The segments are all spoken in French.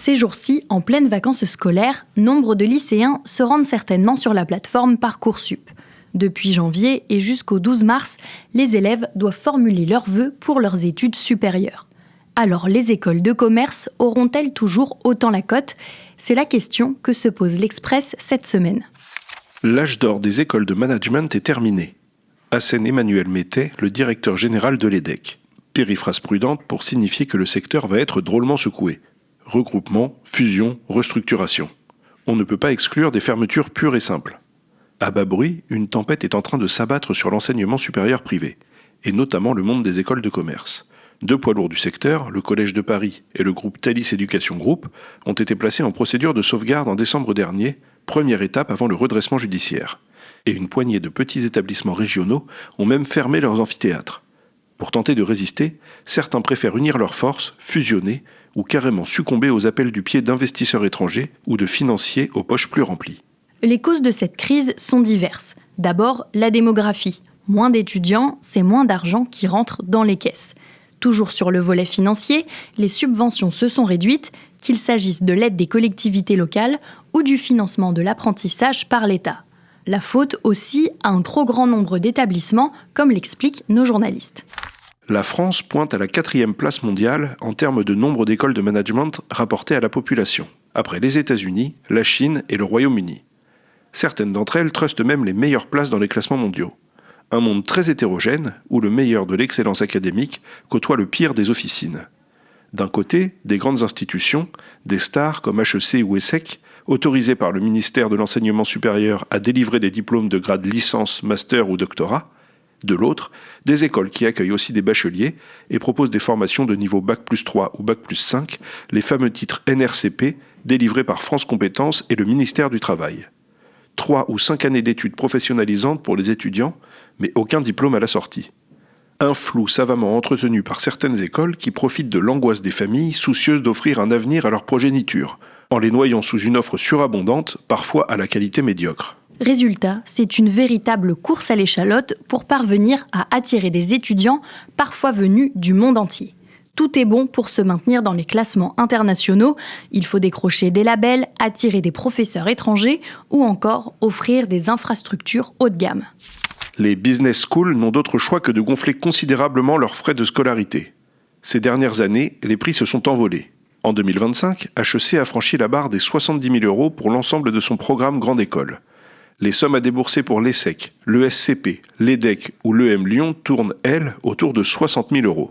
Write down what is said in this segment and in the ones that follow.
Ces jours-ci, en pleine vacances scolaires, nombre de lycéens se rendent certainement sur la plateforme Parcoursup. Depuis janvier et jusqu'au 12 mars, les élèves doivent formuler leurs vœux pour leurs études supérieures. Alors les écoles de commerce auront-elles toujours autant la cote ? C'est la question que se pose l'Express cette semaine. L'âge d'or des écoles de management est terminé. Assène Emmanuel Mettet, le directeur général de l'EDEC. Périphrase prudente pour signifier que le secteur va être drôlement secoué. Regroupement, fusion, restructuration. On ne peut pas exclure des fermetures pures et simples. À bas bruit, une tempête est en train de s'abattre sur l'enseignement supérieur privé, et notamment le monde des écoles de commerce. Deux poids lourds du secteur, le Collège de Paris et le groupe Thalys Éducation Group, ont été placés en procédure de sauvegarde en décembre dernier, première étape avant le redressement judiciaire. Et une poignée de petits établissements régionaux ont même fermé leurs amphithéâtres. Pour tenter de résister, certains préfèrent unir leurs forces, fusionner, ou carrément succomber aux appels du pied d'investisseurs étrangers ou de financiers aux poches plus remplies. Les causes de cette crise sont diverses. D'abord, la démographie. Moins d'étudiants, c'est moins d'argent qui rentre dans les caisses. Toujours sur le volet financier, les subventions se sont réduites, qu'il s'agisse de l'aide des collectivités locales ou du financement de l'apprentissage par l'État. La faute aussi à un trop grand nombre d'établissements, comme l'expliquent nos journalistes. La France pointe à la 4e place mondiale en termes de nombre d'écoles de management rapportées à la population, après les États-Unis, la Chine et le Royaume-Uni. Certaines d'entre elles trustent même les meilleures places dans les classements mondiaux. Un monde très hétérogène, où le meilleur de l'excellence académique côtoie le pire des officines. D'un côté, des grandes institutions, des stars comme HEC ou ESSEC, autorisées par le ministère de l'Enseignement supérieur à délivrer des diplômes de grade licence, master ou doctorat. De l'autre, des écoles qui accueillent aussi des bacheliers et proposent des formations de niveau Bac+3 ou Bac+5, les fameux titres NRCP, délivrés par France Compétences et le ministère du Travail. 3 ou 5 années d'études professionnalisantes pour les étudiants, mais aucun diplôme à la sortie. Un flou savamment entretenu par certaines écoles qui profitent de l'angoisse des familles soucieuses d'offrir un avenir à leur progéniture, en les noyant sous une offre surabondante, parfois à la qualité médiocre. Résultat, c'est une véritable course à l'échalote pour parvenir à attirer des étudiants parfois venus du monde entier. Tout est bon pour se maintenir dans les classements internationaux. Il faut décrocher des labels, attirer des professeurs étrangers ou encore offrir des infrastructures haut de gamme. Les business schools n'ont d'autre choix que de gonfler considérablement leurs frais de scolarité. Ces dernières années, les prix se sont envolés. En 2025, HEC a franchi la barre des 70 000 € pour l'ensemble de son programme Grande École. Les sommes à débourser pour l'ESSEC, l'ESCP, l'EDEC ou l'EM Lyon tournent, elles, autour de 60 000 €.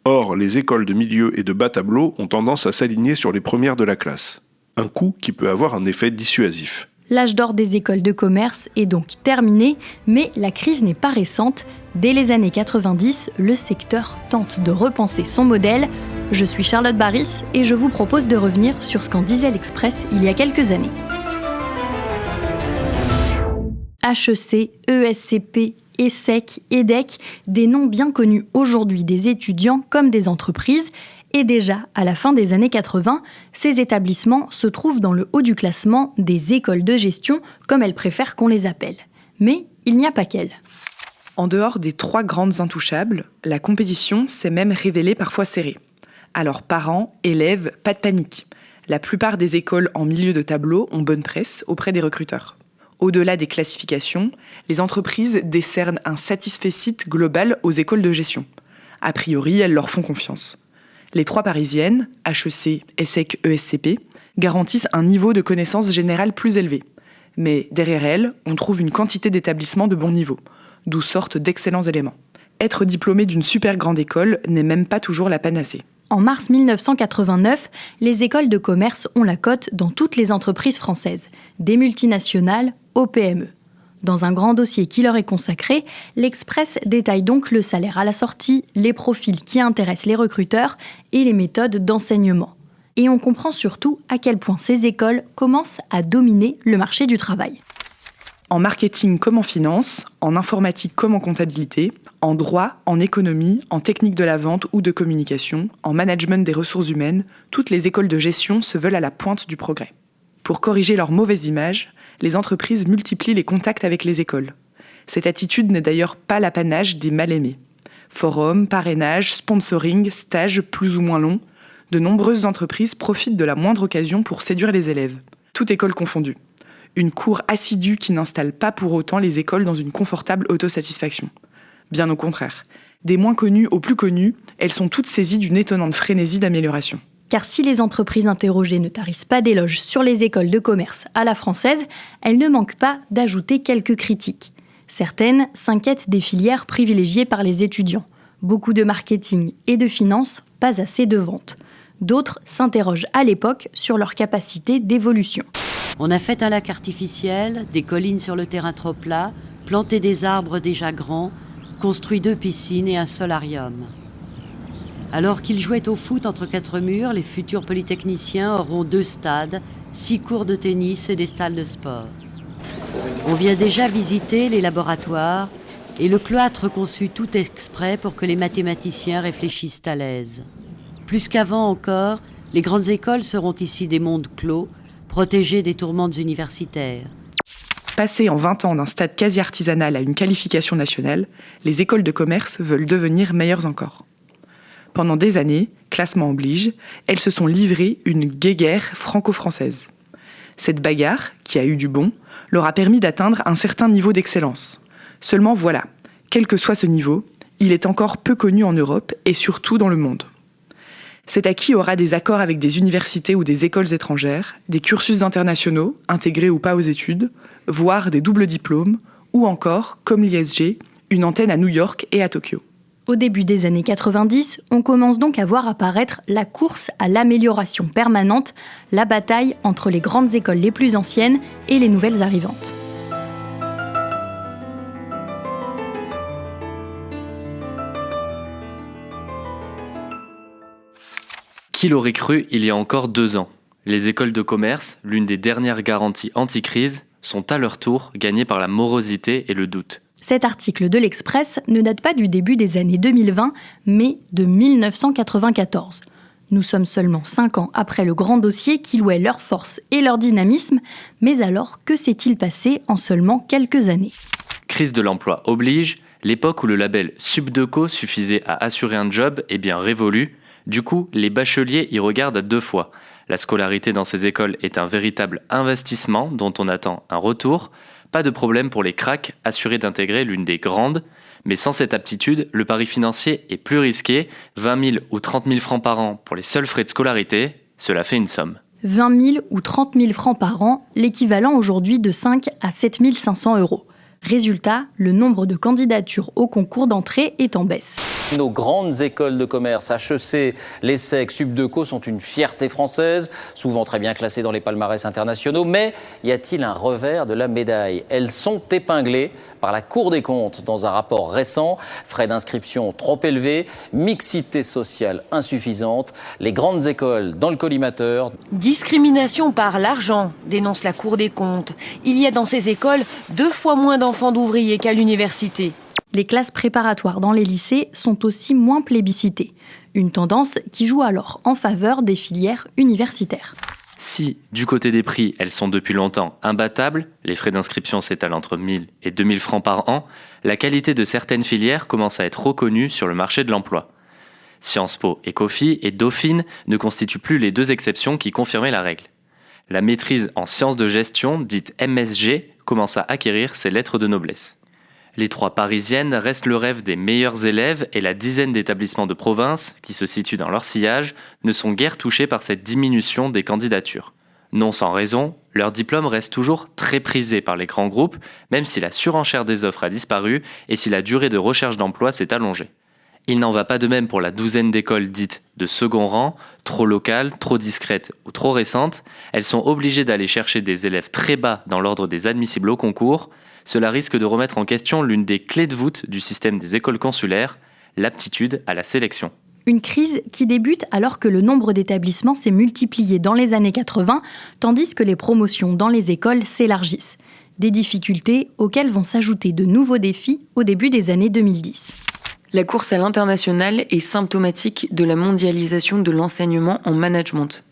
Or, les écoles de milieu et de bas tableau ont tendance à s'aligner sur les premières de la classe. Un coût qui peut avoir un effet dissuasif. L'âge d'or des écoles de commerce est donc terminé, mais la crise n'est pas récente. Dès les années 90, le secteur tente de repenser son modèle. Je suis Charlotte Baris et je vous propose de revenir sur ce qu'en disait l'Express il y a quelques années. HEC, ESCP, ESSEC, EDEC, des noms bien connus aujourd'hui des étudiants comme des entreprises. Et déjà, à la fin des années 80, ces établissements se trouvent dans le haut du classement des écoles de gestion, comme elles préfèrent qu'on les appelle. Mais il n'y a pas qu'elles. En dehors des 3 grandes intouchables, la compétition s'est même révélée parfois serrée. Alors parents, élèves, pas de panique. La plupart des écoles en milieu de tableau ont bonne presse auprès des recruteurs. Au-delà des classifications, les entreprises décernent un satisfecit global aux écoles de gestion. A priori, elles leur font confiance. Les 3 parisiennes, HEC, ESSEC, ESCP, garantissent un niveau de connaissance générale plus élevé. Mais derrière elles, on trouve une quantité d'établissements de bon niveau, d'où sortent d'excellents éléments. Être diplômé d'une super grande école n'est même pas toujours la panacée. En mars 1989, les écoles de commerce ont la cote dans toutes les entreprises françaises, des multinationales aux PME. Dans un grand dossier qui leur est consacré, l'Express détaille donc le salaire à la sortie, les profils qui intéressent les recruteurs et les méthodes d'enseignement. Et on comprend surtout à quel point ces écoles commencent à dominer le marché du travail. En marketing comme en finance, en informatique comme en comptabilité, en droit, en économie, en technique de la vente ou de communication, en management des ressources humaines, toutes les écoles de gestion se veulent à la pointe du progrès. Pour corriger leur mauvaise image, les entreprises multiplient les contacts avec les écoles. Cette attitude n'est d'ailleurs pas l'apanage des mal-aimés. Forums, parrainage, sponsoring, stages plus ou moins longs, De nombreuses entreprises profitent de la moindre occasion pour séduire les élèves, toute école confondue. Une cour assidue qui n'installe pas pour autant les écoles dans une confortable autosatisfaction. Bien au contraire. Des moins connues aux plus connues, elles sont toutes saisies d'une étonnante frénésie d'amélioration. Car si les entreprises interrogées ne tarissent pas d'éloges sur les écoles de commerce à la française, elles ne manquent pas d'ajouter quelques critiques. Certaines s'inquiètent des filières privilégiées par les étudiants. Beaucoup de marketing et de finance, pas assez de vente. D'autres s'interrogent à l'époque sur leur capacité d'évolution. On a fait un lac artificiel, des collines sur le terrain trop plat, planté des arbres déjà grands, construit 2 piscines et un solarium. Alors qu'ils jouaient au foot entre 4 murs, les futurs polytechniciens auront 2 stades, 6 cours de tennis et des salles de sport. On vient déjà visiter les laboratoires et le cloître conçu tout exprès pour que les mathématiciens réfléchissent à l'aise. Plus qu'avant encore, les grandes écoles seront ici des mondes clos, protégés des tourmentes universitaires. Passées en 20 ans d'un stade quasi artisanal à une qualification nationale, les écoles de commerce veulent devenir meilleures encore. Pendant des années, classement oblige, elles se sont livrées une guéguerre franco-française. Cette bagarre, qui a eu du bon, leur a permis d'atteindre un certain niveau d'excellence. Seulement voilà, quel que soit ce niveau, il est encore peu connu en Europe et surtout dans le monde. C'est à qui aura des accords avec des universités ou des écoles étrangères, des cursus internationaux, intégrés ou pas aux études, voire des doubles diplômes, ou encore, comme l'ISG, une antenne à New York et à Tokyo. Au début des années 90, on commence donc à voir apparaître la course à l'amélioration permanente, la bataille entre les grandes écoles les plus anciennes et les nouvelles arrivantes. Qui l'aurait cru il y a encore 2 ans ? Les écoles de commerce, l'une des dernières garanties anti-crise, sont à leur tour gagnées par la morosité et le doute. Cet article de l'Express ne date pas du début des années 2020, mais de 1994. Nous sommes seulement 5 ans après le grand dossier qui louait leur force et leur dynamisme, mais alors que s'est-il passé en seulement quelques années ? Crise de l'emploi oblige, l'époque où le label Subdeco suffisait à assurer un job est bien révolue. Du coup, les bacheliers y regardent à 2 fois. La scolarité dans ces écoles est un véritable investissement dont on attend un retour. Pas de problème pour les cracks assurés d'intégrer l'une des grandes. Mais sans cette aptitude, le pari financier est plus risqué. 20 000 ou 30 000 francs par an pour les seuls frais de scolarité, cela fait une somme. 20 000 ou 30 000 francs par an, l'équivalent aujourd'hui de 5 à 7 500 euros. Résultat, le nombre de candidatures au concours d'entrée est en baisse. Nos grandes écoles de commerce, HEC, l'ESSEC, Subdeco sont une fierté française, souvent très bien classées dans les palmarès internationaux. Mais y a-t-il un revers de la médaille ? Elles sont épinglées par la Cour des comptes dans un rapport récent. Frais d'inscription trop élevés, mixité sociale insuffisante, les grandes écoles dans le collimateur. Discrimination par l'argent, dénonce la Cour des comptes. Il y a dans ces écoles 2 fois moins d'enfants d'ouvriers qu'à l'université. Les classes préparatoires dans les lycées sont aussi moins plébiscitées. Une tendance qui joue alors en faveur des filières universitaires. Si, du côté des prix, elles sont depuis longtemps imbattables, les frais d'inscription s'étalent entre 1 000 et 2 000 francs par an, la qualité de certaines filières commence à être reconnue sur le marché de l'emploi. Sciences Po, Ecofi et Dauphine ne constituent plus les 2 exceptions qui confirmaient la règle. La maîtrise en sciences de gestion, dite MSG, commence à acquérir ses lettres de noblesse. Les 3 parisiennes restent le rêve des meilleurs élèves et la dizaine d'établissements de province, qui se situent dans leur sillage, ne sont guère touchés par cette diminution des candidatures. Non sans raison, leur diplôme reste toujours très prisé par les grands groupes, même si la surenchère des offres a disparu et si la durée de recherche d'emploi s'est allongée. Il n'en va pas de même pour la douzaine d'écoles dites de second rang, trop locales, trop discrètes ou trop récentes. Elles sont obligées d'aller chercher des élèves très bas dans l'ordre des admissibles au concours. Cela risque de remettre en question l'une des clés de voûte du système des écoles consulaires, l'aptitude à la sélection. Une crise qui débute alors que le nombre d'établissements s'est multiplié dans les années 80, tandis que les promotions dans les écoles s'élargissent. Des difficultés auxquelles vont s'ajouter de nouveaux défis au début des années 2010. La course à l'international est symptomatique de la mondialisation de l'enseignement en management.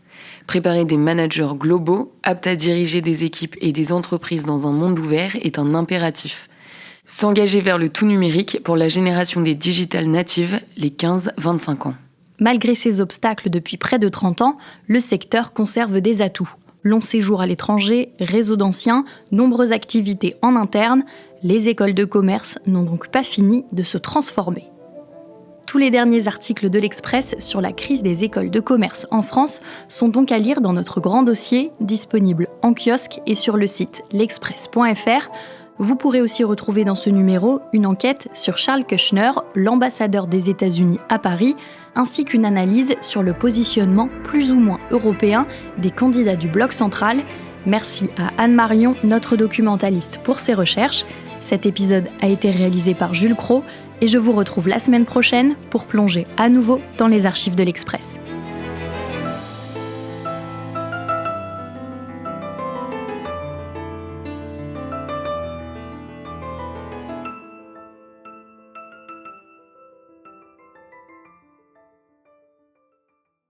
Préparer des managers globaux, aptes à diriger des équipes et des entreprises dans un monde ouvert est un impératif. S'engager vers le tout numérique pour la génération des digital natives, les 15-25 ans. Malgré ces obstacles depuis près de 30 ans, le secteur conserve des atouts. Long séjour à l'étranger, réseau d'anciens, nombreuses activités en interne, les écoles de commerce n'ont donc pas fini de se transformer. Tous les derniers articles de l'Express sur la crise des écoles de commerce en France sont donc à lire dans notre grand dossier, disponible en kiosque et sur le site l'express.fr. Vous pourrez aussi retrouver dans ce numéro une enquête sur Charles Kushner, l'ambassadeur des États-Unis à Paris, ainsi qu'une analyse sur le positionnement plus ou moins européen des candidats du bloc central. Merci à Anne Marion, notre documentaliste, pour ses recherches. Cet épisode a été réalisé par Jules Cros et je vous retrouve la semaine prochaine pour plonger à nouveau dans les archives de l'Express.